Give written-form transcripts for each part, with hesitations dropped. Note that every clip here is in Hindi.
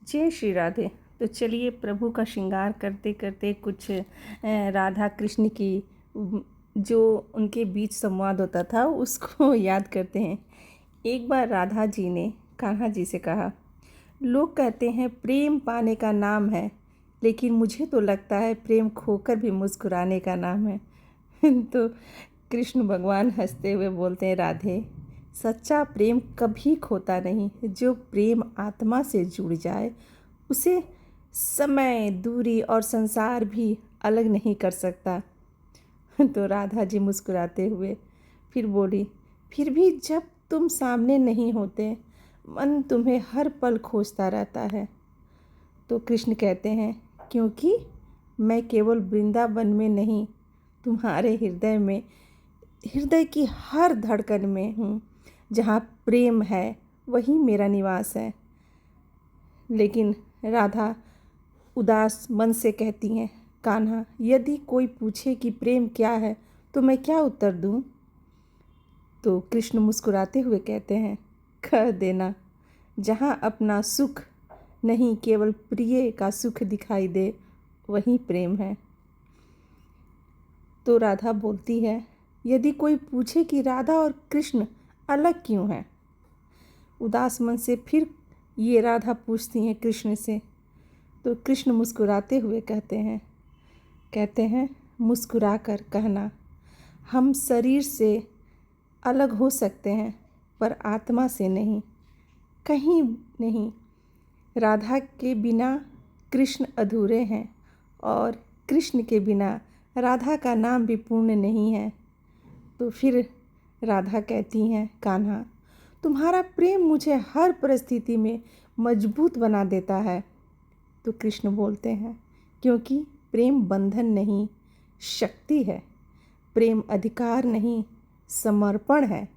जय श्री राधे। तो चलिए प्रभु का श्रृंगार करते करते कुछ राधा कृष्ण की जो उनके बीच संवाद होता था उसको याद करते हैं। एक बार राधा जी ने कान्हा जी से कहा, लोग कहते हैं प्रेम पाने का नाम है, लेकिन मुझे तो लगता है प्रेम खोकर भी मुस्कुराने का नाम है। तो कृष्ण भगवान हंसते हुए बोलते हैं, राधे सच्चा प्रेम कभी खोता नहीं। जो प्रेम आत्मा से जुड़ जाए उसे समय, दूरी और संसार भी अलग नहीं कर सकता। तो राधा जी मुस्कुराते हुए फिर बोली, फिर भी जब तुम सामने नहीं होते मन तुम्हें हर पल खोजता रहता है। तो कृष्ण कहते हैं, क्योंकि मैं केवल वृंदावन में नहीं, तुम्हारे हृदय में, हृदय की हर धड़कन में हूँ। जहाँ प्रेम है वही मेरा निवास है। लेकिन राधा उदास मन से कहती हैं, कान्हा यदि कोई पूछे कि प्रेम क्या है तो मैं क्या उत्तर दूँ? तो कृष्ण मुस्कुराते हुए कहते हैं, कह देना, जहाँ अपना सुख नहीं केवल प्रिय का सुख दिखाई दे वही प्रेम है। तो राधा बोलती है, यदि कोई पूछे कि राधा और कृष्ण अलग क्यों हैं? उदास मन से फिर ये राधा पूछती हैं कृष्ण से। तो कृष्ण मुस्कुराते हुए कहते हैं, मुस्कुरा कर कहना, हम शरीर से अलग हो सकते हैं पर आत्मा से नहीं, कहीं नहीं। राधा के बिना कृष्ण अधूरे हैं और कृष्ण के बिना राधा का नाम भी पूर्ण नहीं है। तो फिर राधा कहती हैं, कान्हा तुम्हारा प्रेम मुझे हर परिस्थिति में मजबूत बना देता है। तो कृष्ण बोलते हैं, क्योंकि प्रेम बंधन नहीं शक्ति है, प्रेम अधिकार नहीं समर्पण है,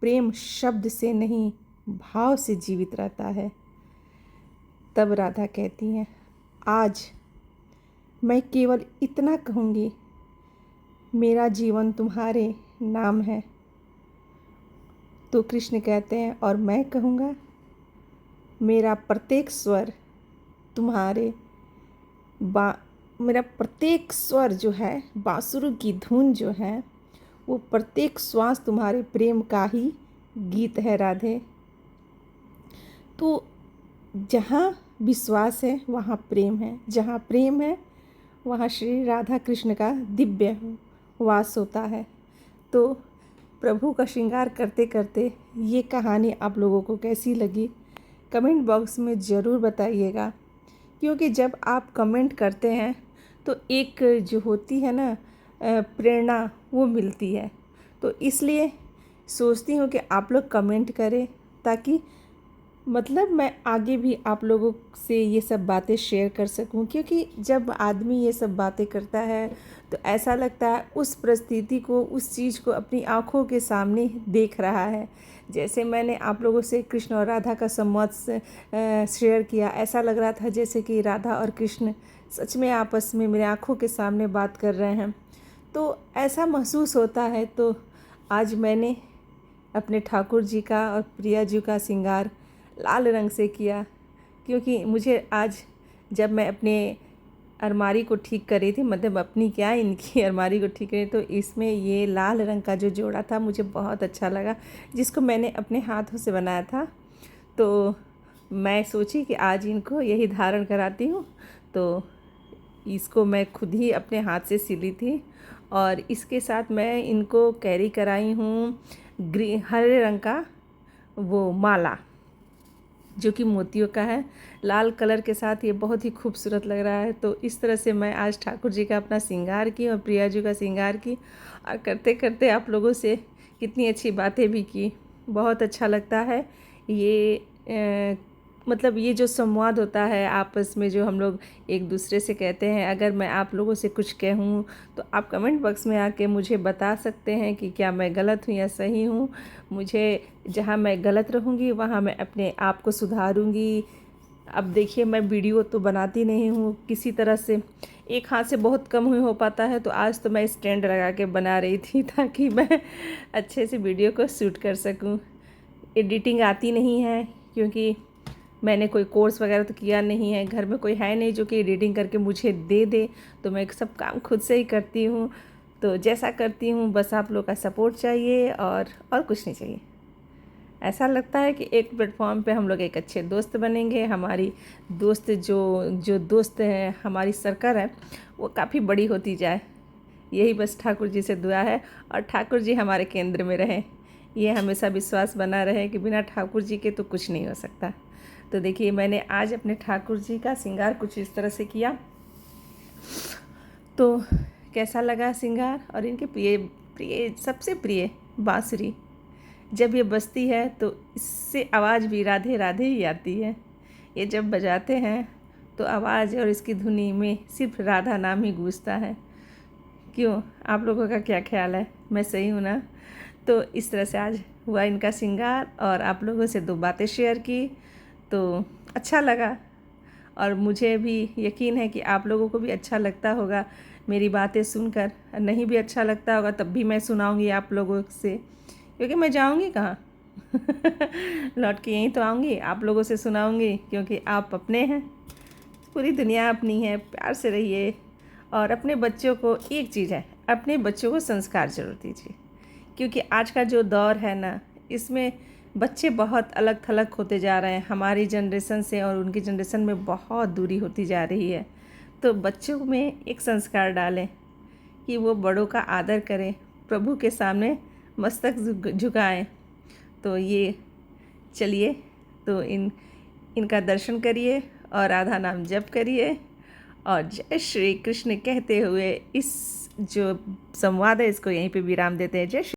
प्रेम शब्द से नहीं भाव से जीवित रहता है। तब राधा कहती हैं, आज मैं केवल इतना कहूँगी, मेरा जीवन तुम्हारे नाम है। तो कृष्ण कहते हैं, और मैं कहूँगा, मेरा प्रत्येक स्वर तुम्हारे मेरा प्रत्येक स्वर जो है, बांसुरी की धुन जो है, वो प्रत्येक श्वास तुम्हारे प्रेम का ही गीत है राधे। तो जहाँ विश्वास है वहाँ प्रेम है, जहाँ प्रेम है वहाँ श्री राधा कृष्ण का दिव्य वास होता है। तो प्रभु का श्रृंगार करते करते ये कहानी आप लोगों को कैसी लगी कमेंट बॉक्स में ज़रूर बताइएगा, क्योंकि जब आप कमेंट करते हैं तो एक जो होती है ना प्रेरणा वो मिलती है। तो इसलिए सोचती हूँ कि आप लोग कमेंट करें, ताकि मतलब मैं आगे भी आप लोगों से ये सब बातें शेयर कर सकूं। क्योंकि जब आदमी ये सब बातें करता है तो ऐसा लगता है उस परिस्थिति को, उस चीज़ को अपनी आँखों के सामने देख रहा है। जैसे मैंने आप लोगों से कृष्ण और राधा का संवाद शेयर किया, ऐसा लग रहा था जैसे कि राधा और कृष्ण सच में आपस में मेरे आँखों के सामने बात कर रहे हैं। तो ऐसा महसूस होता है। तो आज मैंने अपने ठाकुर जी का और प्रिया जी का श्रृंगार लाल रंग से किया, क्योंकि मुझे आज जब मैं अपने अलमारी को ठीक कर रही थी, मतलब अपनी क्या इनकी अलमारी को ठीक करी, तो इसमें ये लाल रंग का जो जोड़ा था मुझे बहुत अच्छा लगा, जिसको मैंने अपने हाथों से बनाया था। तो मैं सोची कि आज इनको यही धारण कराती हूँ। तो इसको मैं खुद ही अपने हाथ से सिली थी और इसके साथ मैं इनको कैरी कराई हूँ हरे रंग का वो माला, जो कि मोतियों का है। लाल कलर के साथ ये बहुत ही खूबसूरत लग रहा है। तो इस तरह से मैं आज ठाकुर जी का अपना श्रृंगार की और प्रिया जी का श्रृंगार की, और करते करते आप लोगों से कितनी अच्छी बातें भी की। बहुत अच्छा लगता है ये मतलब ये जो संवाद होता है आपस में, जो हम लोग एक दूसरे से कहते हैं। अगर मैं आप लोगों से कुछ कहूँ तो आप कमेंट बॉक्स में आके मुझे बता सकते हैं कि क्या मैं गलत हूँ या सही हूँ। मुझे जहाँ मैं गलत रहूँगी वहाँ मैं अपने आप को सुधारूँगी। अब देखिए, मैं वीडियो तो बनाती नहीं हूँ किसी तरह से, एक हाथ से बहुत कम हो पाता है। तो आज तो मैं स्टैंड लगा के बना रही थी ताकि मैं अच्छे से वीडियो को शूट कर सकूँ। एडिटिंग आती नहीं है, क्योंकि मैंने कोई कोर्स वगैरह तो किया नहीं है, घर में कोई है नहीं जो कि रीडिंग करके मुझे दे दे, तो मैं सब काम खुद से ही करती हूँ। तो जैसा करती हूँ बस आप लोग का सपोर्ट चाहिए और कुछ नहीं चाहिए। ऐसा लगता है कि एक प्लेटफॉर्म पे हम लोग एक अच्छे दोस्त बनेंगे। हमारी दोस्त जो दोस्त है, हमारी सर्कल है, वो काफ़ी बड़ी होती जाए, यही बस ठाकुर जी से दुआ है। और ठाकुर जी हमारे केंद्र में रहें, ये हमेशा विश्वास बना रहे कि बिना ठाकुर जी के तो कुछ नहीं हो सकता। तो देखिए मैंने आज अपने ठाकुर जी का श्रृंगार कुछ इस तरह से किया, तो कैसा लगा श्रृंगार। और इनके प्रिय प्रिय सबसे प्रिय बांसुरी जब ये बजती है तो इससे आवाज़ भी राधे राधे ही आती है। ये जब बजाते हैं तो आवाज़ और इसकी धुनी में सिर्फ राधा नाम ही गूंजता है। क्यों, आप लोगों का क्या ख्याल है, मैं सही हूँ ना? तो इस तरह से आज हुआ इनका श्रृंगार और आप लोगों से 2 बातें शेयर की, तो अच्छा लगा। और मुझे भी यकीन है कि आप लोगों को भी अच्छा लगता होगा मेरी बातें सुनकर। नहीं भी अच्छा लगता होगा तब भी मैं सुनाऊंगी आप लोगों से, क्योंकि मैं जाऊंगी कहाँ लौट के यहीं तो आऊँगी, आप लोगों से सुनाऊंगी, क्योंकि आप अपने हैं, पूरी दुनिया अपनी है। प्यार से रहिए। और अपने बच्चों को एक चीज़ है, अपने बच्चों को संस्कार जरूर दीजिए, क्योंकि आज का जो दौर है ना, इसमें बच्चे बहुत अलग थलग होते जा रहे हैं। हमारी जनरेशन से और उनकी जनरेशन में बहुत दूरी होती जा रही है। तो बच्चों में एक संस्कार डालें कि वो बड़ों का आदर करें, प्रभु के सामने मस्तक झुकाएं। तो ये चलिए, तो इनका दर्शन करिए और राधा नाम जप करिए और जय श्री कृष्ण कहते हुए इस जो संवाद है इसको यहीं पे विराम देते हैं। जय श्री